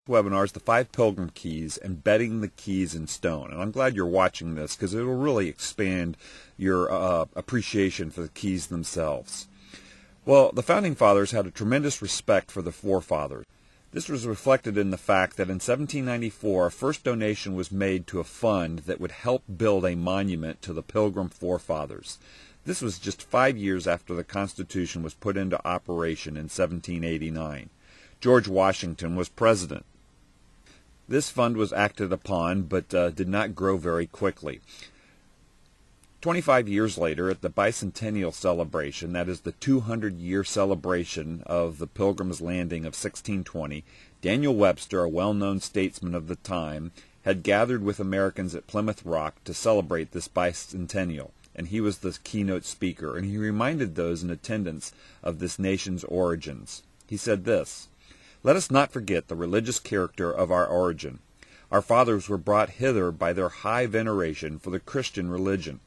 Webinars, the 5 Pilgrim Keys, Embedding the Keys in Stone. And I'm glad you're watching this because it will really expand your appreciation for the keys themselves. Well, the Founding Fathers had a tremendous respect for the Forefathers. This was reflected in the fact that in 1794 a first donation was made to a fund that would help build a monument to the Pilgrim Forefathers. This was just 5 years after the Constitution was put into operation in 1789. George Washington was president. This fund was acted upon, but did not grow very quickly. 25 years later, at the bicentennial celebration, that is the 200-year celebration of the Pilgrim's Landing of 1620, Daniel Webster, a well-known statesman of the time, had gathered with Americans at Plymouth Rock to celebrate this bicentennial, and he was the keynote speaker, and he reminded those in attendance of this nation's origins. He said this: "Let us not forget the religious character of our origin. Our fathers were brought hither by their high veneration for the Christian religion.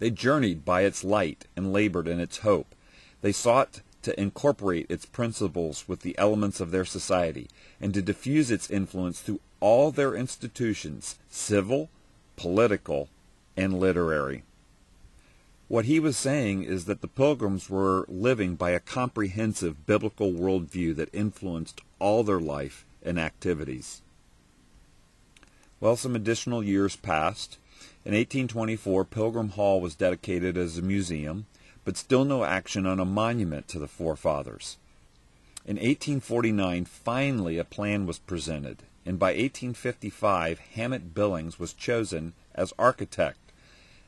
They journeyed by its light and labored in its hope. They sought to incorporate its principles with the elements of their society, and to diffuse its influence through all their institutions, civil, political, and literary." What he was saying is that the Pilgrims were living by a comprehensive biblical worldview that influenced all their life and activities. Well, some additional years passed. In 1824, Pilgrim Hall was dedicated as a museum, but still no action on a monument to the Forefathers. In 1849, finally a plan was presented, and by 1855, Hammett Billings was chosen as architect.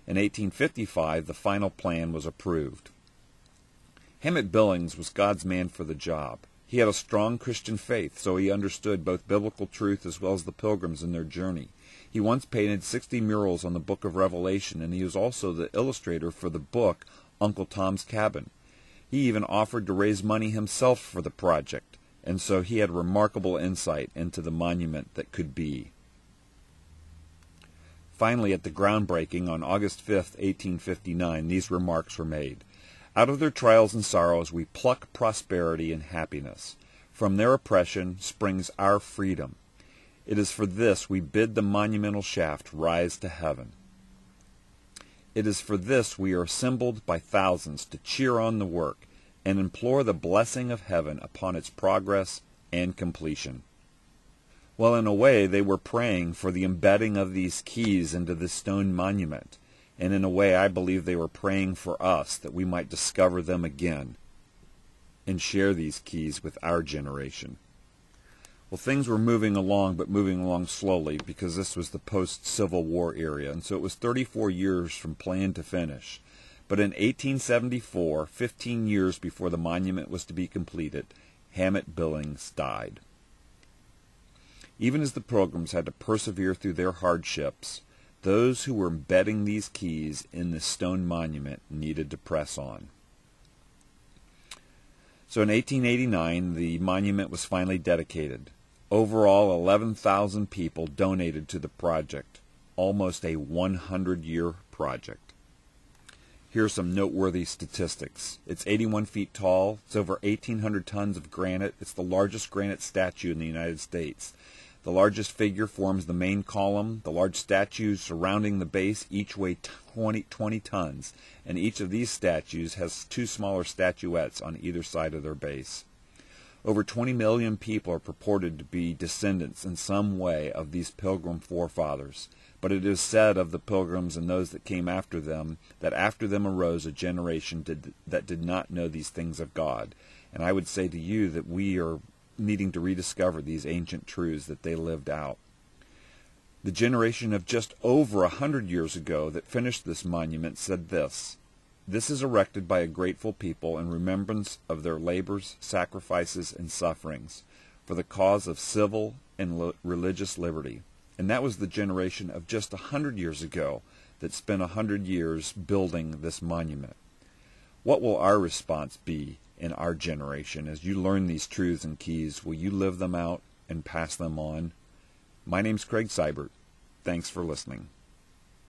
In 1855, the final plan was approved. Hammett Billings was God's man for the job. He had a strong Christian faith, so he understood both biblical truth as well as the Pilgrims in their journey. He once painted 60 murals on the book of Revelation, and he was also the illustrator for the book Uncle Tom's Cabin. He even offered to raise money himself for the project, and so he had remarkable insight into the monument that could be. Finally, at the groundbreaking on August 5, 1859, these remarks were made: "Out of their trials and sorrows we pluck prosperity and happiness. From their oppression springs our freedom. It is for this we bid the monumental shaft rise to heaven. It is for this we are assembled by thousands to cheer on the work and implore the blessing of heaven upon its progress and completion." Well, in a way, they were praying for the embedding of these keys into this stone monument. And in a way, I believe they were praying for us that we might discover them again and share these keys with our generation. Well, things were moving along, but moving along slowly because this was the post-Civil War era, and so it was 34 years from plan to finish. But in 1874, 15 years before the monument was to be completed, Hammett Billings died. Even as the Pilgrims had to persevere through their hardships, those who were embedding these keys in the stone monument needed to press on. So in 1889, the monument was finally dedicated. Overall, 11,000 people donated to the project, almost a 100-year project. Here are some noteworthy statistics. It's 81 feet tall. It's over 1,800 tons of granite. It's the largest granite statue in the United States. The largest figure forms the main column. The large statues surrounding the base each weigh 20 tons, and each of these statues has 2 smaller statuettes on either side of their base. Over 20 million people are purported to be descendants in some way of these Pilgrim forefathers, but it is said of the Pilgrims and those that came after them that after them arose a generation that did not know these things of God. And I would say to you that we are needing to rediscover these ancient truths that they lived out. The generation of just over 100 years ago that finished this monument said this: "This is erected by a grateful people in remembrance of their labors, sacrifices, and sufferings for the cause of civil and religious liberty." And that was the generation of just 100 years ago that spent 100 years building this monument. What will our response be in our generation as you learn these truths and keys? Will you live them out and pass them on? My name's Craig Seibert. Thanks for listening.